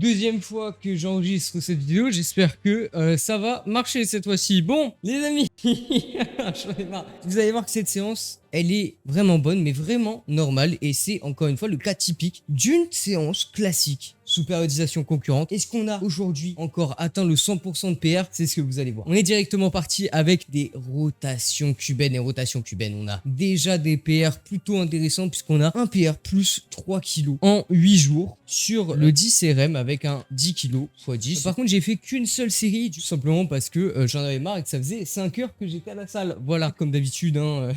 deuxième fois que j'enregistre cette vidéo. J'espère que ça va marcher cette fois-ci. Bon, les amis, j'en ai marre. Vous allez voir que cette séance, elle est vraiment bonne, mais vraiment normale. Et c'est encore une fois le cas typique d'une séance classique sous périodisation concurrente. Est-ce qu'on a aujourd'hui encore atteint le 100% de PR? C'est ce que vous allez voir. On est directement parti avec des rotations cubaines et rotations cubaines. On a déjà des PR plutôt intéressants puisqu'on a un PR plus 3 kg en 8 jours sur le 10 RM avec un 10 kg x 10. Par contre, j'ai fait qu'une seule série tout simplement parce que j'en avais marre et que ça faisait 5 heures que j'étais à la salle. Voilà, comme d'habitude. Hein,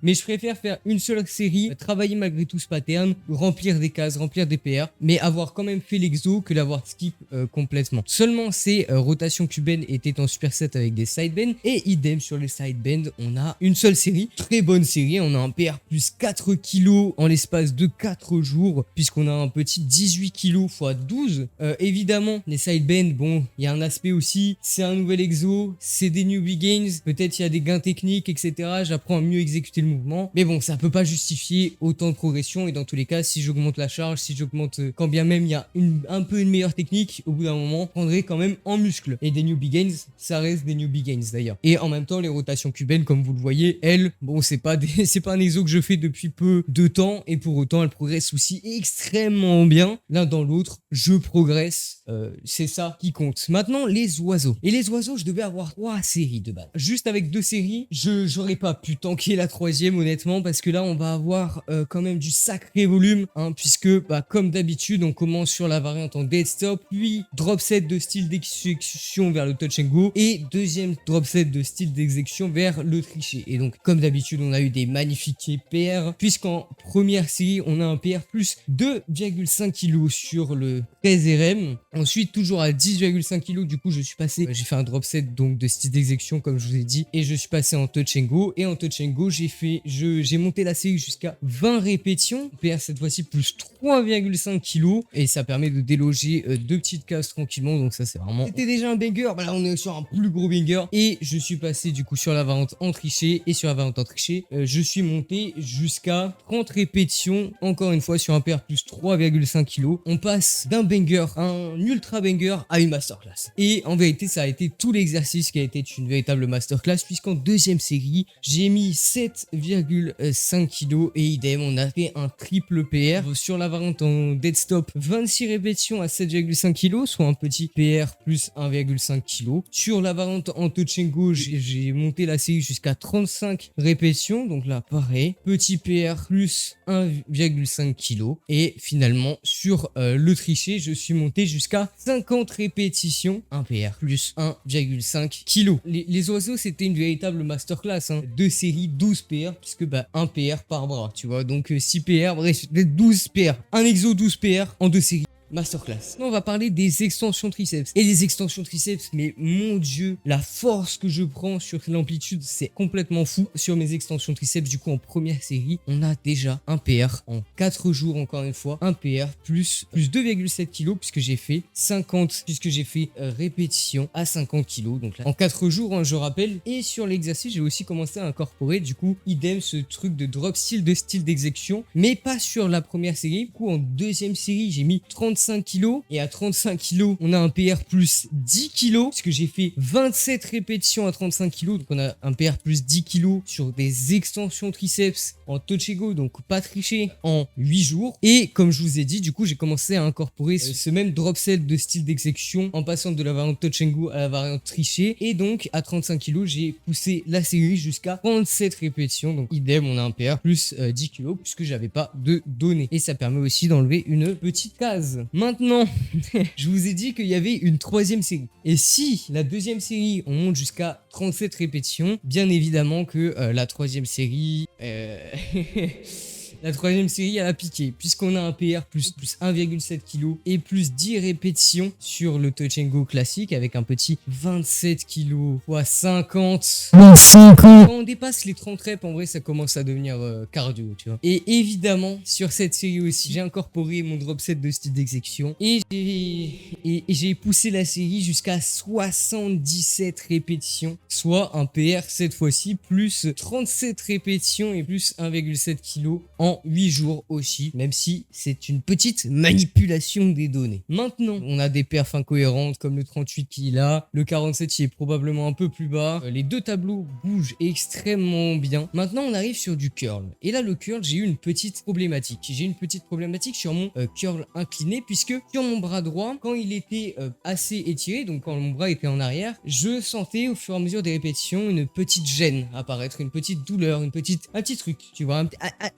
mais je préfère faire une seule série, travailler malgré tout ce pattern, remplir des cases, remplir des PR, mais avoir quand même fait l'exo que l'avoir skip complètement. Seulement ces rotations cubaines étaient en superset avec des sidebends et idem sur les sidebends, on a une seule série, très bonne série, on a un PR plus 4 kg en l'espace de 4 jours puisqu'on a un petit 18 kg x 12. Évidemment, les sidebends, bon, il y a un aspect aussi, c'est un nouvel exo, c'est des newbie gains, peut-être il y a des gains techniques, etc. J'apprends à mieux exécuter le mouvement, mais bon, ça peut pas justifier autant de progression et dans tous les cas, si j'augmente la charge, si j'augmente, quand bien même il y a un peu une meilleure technique, au bout d'un moment, je prendrai quand même en muscle. Et des newbie gains, ça reste des newbie gains d'ailleurs. Et en même temps, les rotations cubaines, comme vous le voyez, elles, bon, c'est pas un exo que je fais depuis peu de temps et pour autant, elles progressent aussi extrêmement bien. L'un dans l'autre, je progresse. C'est ça qui compte. Maintenant, les oiseaux. Et les oiseaux, je devais avoir 3 séries de base. Juste avec 2 séries, j'aurais pas pu tanker la 3e, honnêtement, parce que là, on va avoir quand même du sacré volume, hein, puisque, bah, comme d'habitude, on commence sur la variante en dead stop, puis drop set de style d'exécution vers le touch and go, et deuxième drop set de style d'exécution vers le triché. Et donc, comme d'habitude, on a eu des magnifiques PR, puisqu'en première série, on a un PR plus 2,5 kg sur le 13 RM. Ensuite, toujours à 10,5 kg, du coup, je suis passé, j'ai fait un drop set donc de style d'exécution, comme je vous ai dit, et je suis passé en touch and go. Et en touch and go, j'ai monté la série jusqu'à 20 répétitions, PR cette fois-ci plus 3,5 kg, et ça permet de déloger 2 petites cases tranquillement. Donc ça, c'est vraiment, c'était déjà un banger. Bah là, on est sur un plus gros banger, et je suis passé du coup sur la variante en triché, et sur la variante en triché, je suis monté jusqu'à 30 répétitions, encore une fois sur un PR plus 3,5 kg. On passe d'un banger à un ultra banger à une masterclass. Et en vérité, ça a été tout l'exercice qui a été une véritable masterclass, puisqu'en deuxième série, j'ai mis 7,5 kg et idem, on a fait un triple PR. Sur la variante en dead stop, 26 répétitions à 7,5 kg, soit un petit PR plus 1,5 kg. Sur la variante en touch and go, j'ai monté la série jusqu'à 35 répétitions, donc là, pareil, petit PR plus 1,5 kg. Et finalement, sur le triché, je suis monté jusqu'à 50 répétitions, un PR plus 1,5 kg. Les oiseaux, c'était une véritable masterclass, hein. 2 séries, 12 PR, puisque bah, 1 PR par bras, tu vois. Donc 6 PR, bref, 12 PR. Un exo 12 PR en 2 séries. Masterclass. Maintenant, on va parler des extensions triceps. Et les extensions triceps, mais mon dieu, la force que je prends sur l'amplitude, c'est complètement fou. Sur mes extensions triceps, du coup, en première série, on a déjà un PR en 4 jours, encore une fois. Un PR plus 2,7 kg, puisque j'ai fait 50, puisque j'ai fait répétition à 50 kg. Donc là, en 4 jours, hein, je rappelle. Et sur l'exercice, j'ai aussi commencé à incorporer, du coup, idem, ce truc de drop style d'exécution, mais pas sur la première série. Du coup, en deuxième série, j'ai mis 35 kg et à 35 kg on a un PR plus 10 kg puisque j'ai fait 27 répétitions à 35 kg, donc on a un PR plus 10 kg sur des extensions triceps en touch and go, donc pas triché, en 8 jours. Et comme je vous ai dit, du coup j'ai commencé à incorporer ce même drop set de style d'exécution en passant de la variante touch and go à la variante triché, et donc à 35 kg j'ai poussé la série jusqu'à 37 répétitions, donc idem, on a un PR plus 10 kg puisque j'avais pas de données, et ça permet aussi d'enlever une petite case. Maintenant, je vous ai dit qu'il y avait une 3e série. Et si la 2e série, on monte jusqu'à 37 répétitions, bien évidemment que la 3e série... La 3e série, elle a piqué, puisqu'on a un PR plus 1,7 kg et plus 10 répétitions sur le touch and go classique avec un petit 27 kg x 50. Quand on dépasse les 30 reps, en vrai, ça commence à devenir cardio, tu vois. Et évidemment, sur cette série aussi, j'ai incorporé mon drop set de style d'exécution et j'ai poussé la série jusqu'à 77 répétitions, soit un PR cette fois-ci plus 37 répétitions et plus 1,7 kg en en 8 jours aussi, même si c'est une petite manipulation des données. Maintenant, on a des perfs incohérentes comme le 38 qui est là, le 47 qui est probablement un peu plus bas. Les deux tableaux bougent extrêmement bien. Maintenant, on arrive sur du curl. Et là, le curl, j'ai eu une petite problématique. J'ai une petite problématique sur mon curl incliné, puisque sur mon bras droit, quand il était assez étiré, donc quand mon bras était en arrière, je sentais au fur et à mesure des répétitions une petite gêne apparaître, une petite douleur, un petit truc, tu vois, un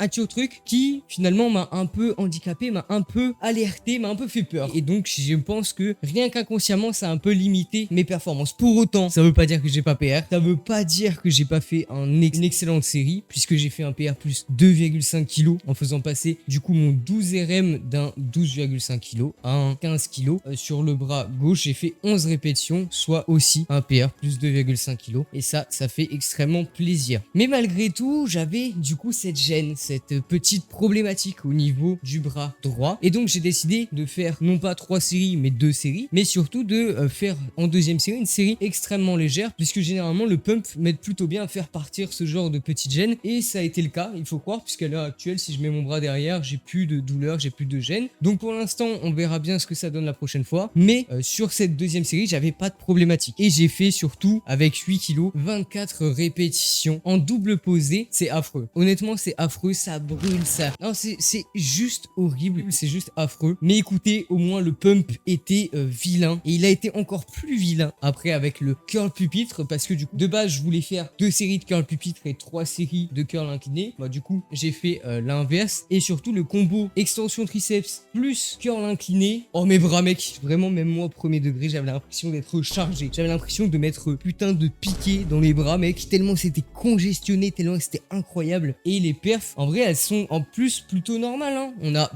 petit truc qui finalement m'a un peu handicapé, m'a un peu alerté, m'a un peu fait peur. Et donc, je pense que rien qu'inconsciemment, ça a un peu limité mes performances. Pour autant, ça veut pas dire que j'ai pas PR, ça veut pas dire que j'ai pas fait une excellente série, puisque j'ai fait un PR plus 2,5 kg en faisant passer du coup mon 12 RM d'un 12,5 kg à un 15 kg. Sur le bras gauche, j'ai fait 11 répétitions, soit aussi un PR plus 2,5 kg. Et ça fait extrêmement plaisir. Mais malgré tout, j'avais du coup cette gêne, cette petite problématique au niveau du bras droit. Et donc, j'ai décidé de faire non pas 3 séries, mais 2 séries, mais surtout de faire en deuxième série une série extrêmement légère, puisque généralement le pump m'aide plutôt bien à faire partir ce genre de petite gêne. Et ça a été le cas, il faut croire, puisqu'à l'heure actuelle, si je mets mon bras derrière, j'ai plus de douleur, j'ai plus de gêne. Donc pour l'instant, on verra bien ce que ça donne la prochaine fois. Mais sur cette deuxième série, j'avais pas de problématique. Et j'ai fait surtout avec 8 kg, 24 répétitions en double posée. C'est affreux. Honnêtement, c'est affreux, ça brûle, ça. Non, c'est juste horrible, c'est juste affreux. Mais écoutez, au moins le pump était vilain. Et il a été encore plus vilain après avec le curl pupitre, parce que du coup, de base, je voulais faire 2 séries de curl pupitre et 3 séries de curl incliné. Bah, du coup, j'ai fait l'inverse. Et surtout, le combo extension triceps plus curl incliné. Oh, mes bras, mec, vraiment, même moi, premier degré, j'avais l'impression d'être chargé. J'avais l'impression de mettre putain de piqué dans les bras, mec, tellement c'était congestionné, tellement c'était incroyable. Et les perfs, en vrai, elles sont en plus plutôt normales, hein. On a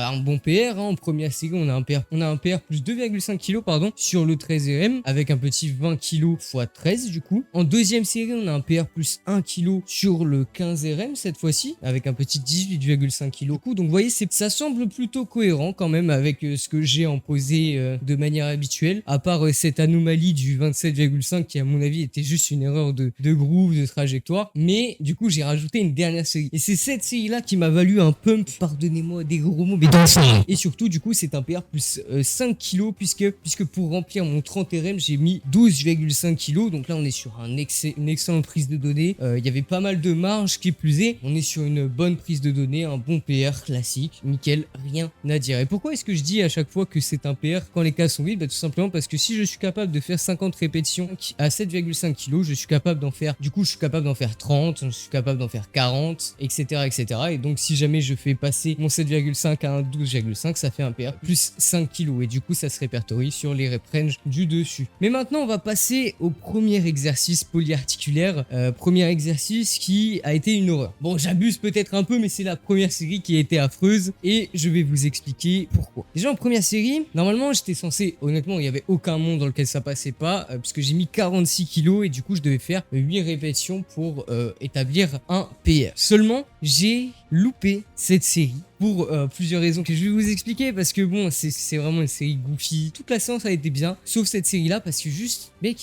un bon PR, hein. En première série, on a un PR plus 2,5 kg, pardon, sur le 13 RM, avec un petit 20 kg x 13, du coup. En deuxième série, on a un PR plus 1 kg sur le 15 RM, cette fois-ci, avec un petit 18,5 kg. Du coup, donc, vous voyez, ça semble plutôt cohérent, quand même, avec ce que j'ai en posé de manière habituelle, à part cette anomalie du 27,5 qui, à mon avis, était juste une erreur de groove, de trajectoire. Mais, du coup, j'ai rajouté une dernière série. Et c'est cette série-là qui m'a valu un pump, pardonnez-moi des gros mots, mais dansant. Et surtout, du coup, c'est un PR plus 5 kg, puisque pour remplir mon 30 RM, j'ai mis 12,5 kg. Donc là, on est sur une excellente prise de données. Il y avait pas mal de marge qui plus est. On est sur une bonne prise de données, un bon PR classique. Nickel, rien à dire. Et pourquoi est-ce que je dis à chaque fois que c'est un PR quand les cases sont vides? Bah, tout simplement parce que si je suis capable de faire 50 répétitions à 7,5 kg, je suis capable d'en faire, du coup, je suis capable d'en faire 30, je suis capable d'en faire 40, etc., etc. Et donc, si jamais je fais passer mon 7,5 à un 12,5, ça fait un PR plus 5 kg. Et du coup, ça se répertorie sur les rep range du dessus. Mais maintenant, on va passer au premier exercice polyarticulaire. Premier exercice qui a été une horreur. Bon, j'abuse peut-être un peu, mais c'est la première série qui a été affreuse. Et je vais vous expliquer pourquoi. Déjà, en première série, normalement, j'étais censé, honnêtement, il n'y avait aucun monde dans lequel ça passait pas, puisque j'ai mis 46 kg et du coup, je devais faire 8 répétitions pour établir un PR. Seulement, j'ai loupé cette série pour plusieurs raisons que je vais vous expliquer, parce que bon, c'est vraiment une série goofy. Toute la séance a été bien, sauf cette série-là, parce que juste, mec,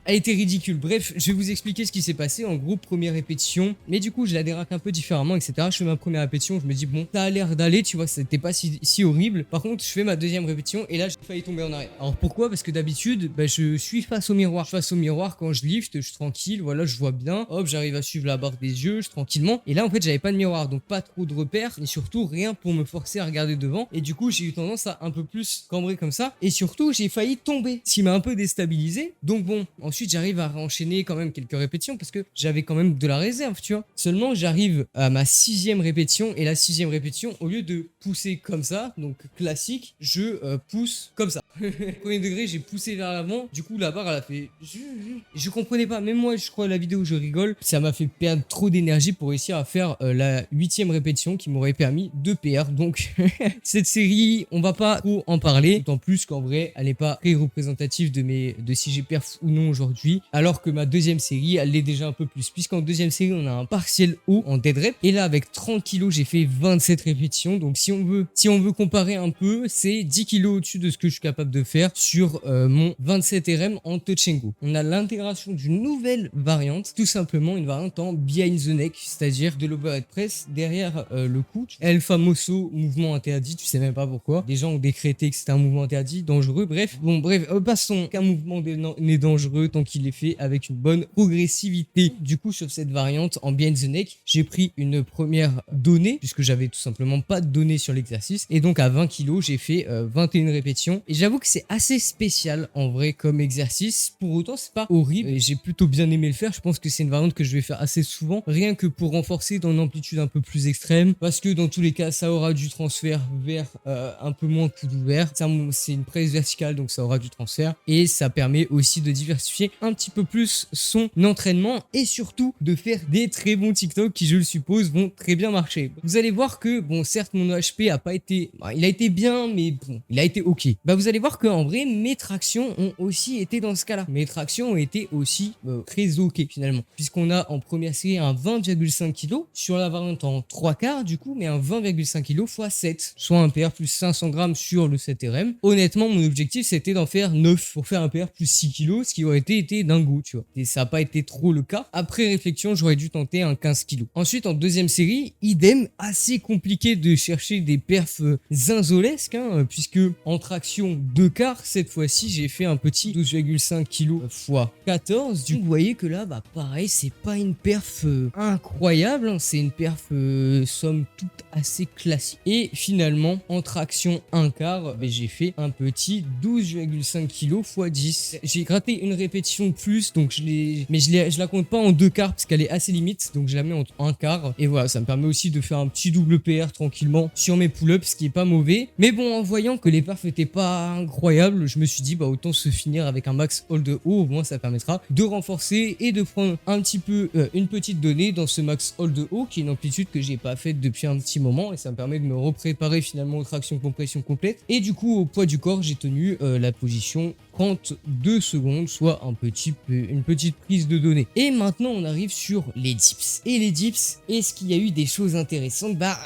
a été ridicule. Bref, je vais vous expliquer ce qui s'est passé. En gros, première répétition, mais du coup, je la déraque un peu différemment, etc. Je fais ma première répétition, je me dis, bon, ça a l'air d'aller, tu vois, c'était pas si horrible. Par contre, je fais ma deuxième répétition, et là, j'ai failli tomber en arrière. Alors pourquoi? Parce que d'habitude, bah, je suis face au miroir. Face au miroir, quand je lift, je suis tranquille, voilà, je vois bien. Hop, j'arrive à suivre la barre des yeux, tranquillement. Et là, en fait, j'avais pas de miroir, donc pas trop de repères, et surtout, rien pour me forcer à regarder devant. Et du coup, j'ai eu tendance à un peu plus cambrer comme ça. Et surtout, j'ai failli tomber, ce qui m'a un peu déstabilisé. Donc bon, ensuite, j'arrive à enchaîner quand même quelques répétitions parce que j'avais quand même de la réserve, tu vois. Seulement, j'arrive à ma 6e répétition, et la 6e répétition, au lieu de pousser comme ça, donc classique, je pousse comme ça. Premier degré, j'ai poussé vers l'avant. Du coup, la barre, elle a fait... Je comprenais pas. Même moi, je crois, à la vidéo, je rigole. Ça m'a fait perdre trop d'énergie pour réussir à faire la 8e répétition qui m'aurait permis de PR. Donc, cette série, on va pas trop en parler. D'autant plus qu'en vrai, elle n'est pas très représentative de si j'ai perf ou non aujourd'hui. aujourd'hui, alors que ma deuxième série, elle l'est déjà un peu plus, puisqu'en deuxième série, on a un partiel haut en dead rep, et là, avec 30 kilos, j'ai fait 27 répétitions, donc si on veut comparer un peu, c'est 10 kilos au-dessus de ce que je suis capable de faire sur mon 27 RM en touch and go. On a l'intégration d'une nouvelle variante, tout simplement une variante en behind the neck, c'est-à-dire de l'overhead press derrière le cou. El famoso mouvement interdit, tu sais même pas pourquoi. Des gens ont décrété que c'était un mouvement interdit, dangereux, bref. Bon, bref, passons qu'un mouvement n'est dangereux tant qu'il est fait avec une bonne progressivité. Du coup, sur cette variante en behind the neck, j'ai pris une première donnée, puisque j'avais tout simplement pas de données sur l'exercice, et donc à 20 kg, j'ai fait 21 répétitions, et j'avoue que c'est assez spécial en vrai comme exercice. Pour autant, c'est pas horrible, et j'ai plutôt bien aimé le faire. Je pense que c'est une variante que je vais faire assez souvent, rien que pour renforcer dans une amplitude un peu plus extrême, parce que dans tous les cas, ça aura du transfert vers un peu moins coude ouvert. C'est une presse verticale, donc ça aura du transfert, et ça permet aussi de diversifier un petit peu plus son entraînement, et surtout de faire des très bons TikTok qui, je le suppose, vont très bien marcher. Vous allez voir que, bon, certes, mon OHP a pas été... il a été bien, mais bon, il a été ok. Bah, vous allez voir qu'en vrai, mes tractions ont aussi été dans ce cas-là. Mes tractions ont été aussi très ok, finalement. Puisqu'on a en première série un 20,5 kg sur la variante en 3 quarts, du coup, mais un 20,5 kg x 7, soit un PR plus 500 grammes sur le 7RM. Honnêtement, mon objectif, c'était d'en faire 9 pour faire un PR plus 6 kg, ce qui aurait été dingo, tu vois. Et ça n'a pas été trop le cas. Après réflexion, j'aurais dû tenter un 15 kg. Ensuite, en deuxième série, idem, assez compliqué de chercher des perfs zinzolesques, hein, puisque en traction 2 quarts, cette fois-ci, j'ai fait un petit 12,5 kg x 14. Du coup, vous voyez que là, bah pareil, c'est pas une perf incroyable, hein, c'est une perf somme toute assez classique. Et finalement, en traction 1 quart, bah, j'ai fait un petit 12,5 kg x 10. J'ai gratté une répétition de plus, donc je la compte pas en 2 quarts parce qu'elle est assez limite, donc je la mets en 1 quart. Et voilà, ça me permet aussi de faire un petit double PR tranquillement sur mes pull-ups, ce qui est pas mauvais. Mais bon, en voyant que les perfs étaient pas incroyables, je me suis dit, bah autant se finir avec un max hold haut, au moins ça permettra de renforcer et de prendre un petit peu une petite donnée dans ce max hold haut, qui est une amplitude que j'ai pas faite depuis un petit moment, et ça me permet de me repréparer finalement aux tractions compression complète. Et du coup, au poids du corps, j'ai tenu la position 32 secondes, soit une petite prise de données. Et maintenant, on arrive sur les dips. Et les dips, est-ce qu'il y a eu des choses intéressantes? Bah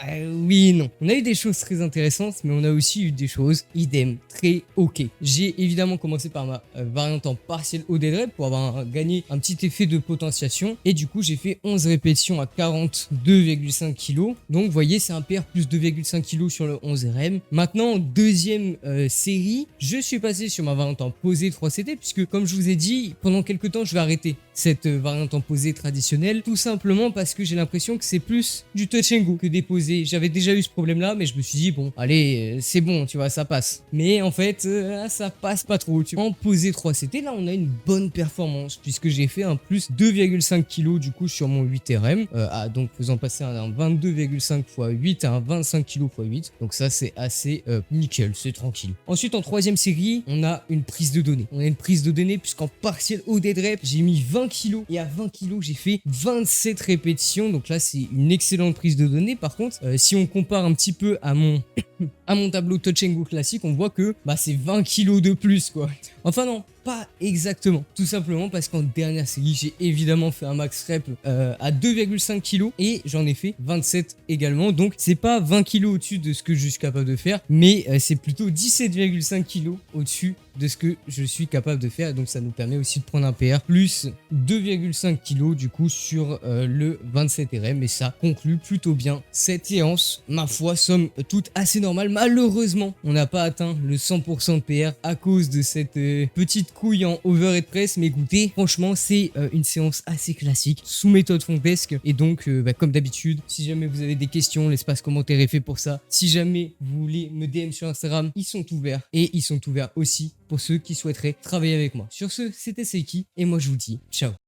oui et non. On a eu des choses très intéressantes, mais on a aussi eu des choses idem, très ok. J'ai évidemment commencé par ma variante en partiel haut dead rep pour avoir gagné un petit effet de potentiation. Et du coup, j'ai fait 11 répétitions à 42,5 kg. Donc, vous voyez, c'est un PR plus 2,5 kg sur le 11 RM. Maintenant, en deuxième série, je suis passé sur ma variante en posé 3CT, puisque comme je vous ai dit, pendant quelques temps je vais arrêter cette variante en posé traditionnelle, tout simplement parce que j'ai l'impression que c'est plus du touch and go que des posés. J'avais déjà eu ce problème là, mais je me suis dit bon allez, c'est bon, tu vois, ça passe. Mais en fait ça passe pas trop, tu vois. En posé 3CT, là on a une bonne performance, puisque j'ai fait un plus 2,5 kg du coup sur mon 8RM, donc faisant passer un 22,5 x 8 à un 25 kg x 8, donc ça c'est assez nickel, c'est tranquille. Ensuite, en troisième série, on a une prise de données. On a une prise de données puisqu'en partiel haut dead rep, j'ai mis 20 kg, et à 20 kg, j'ai fait 27 répétitions. Donc là, c'est une excellente prise de données. Par contre, si on compare un petit peu à mon tableau touch and go classique, on voit que bah, c'est 20 kg de plus, quoi. Enfin non, pas exactement. Tout simplement parce qu'en dernière série, j'ai évidemment fait un max rep à 2,5 kg et j'en ai fait 27 également. Donc c'est pas 20 kg au-dessus de ce que je suis capable de faire, mais c'est plutôt 17,5 kg au-dessus de ce que je suis capable de faire. Donc ça nous permet aussi de prendre un PR plus 2,5 kg du coup sur le 27 RM, et ça conclut plutôt bien cette séance. Ma foi, somme toute assez normale. Malheureusement, on n'a pas atteint le 100% de PR à cause de cette petite couille en overhead press, mais écoutez, franchement, c'est une séance assez classique sous méthode Fontesque. Et donc, comme d'habitude, si jamais vous avez des questions, l'espace commentaire est fait pour ça. Si jamais vous voulez me DM sur Instagram, ils sont ouverts, et ils sont ouverts aussi pour ceux qui souhaiteraient travailler avec moi. Sur ce, c'était Seiki, et moi je vous dis ciao.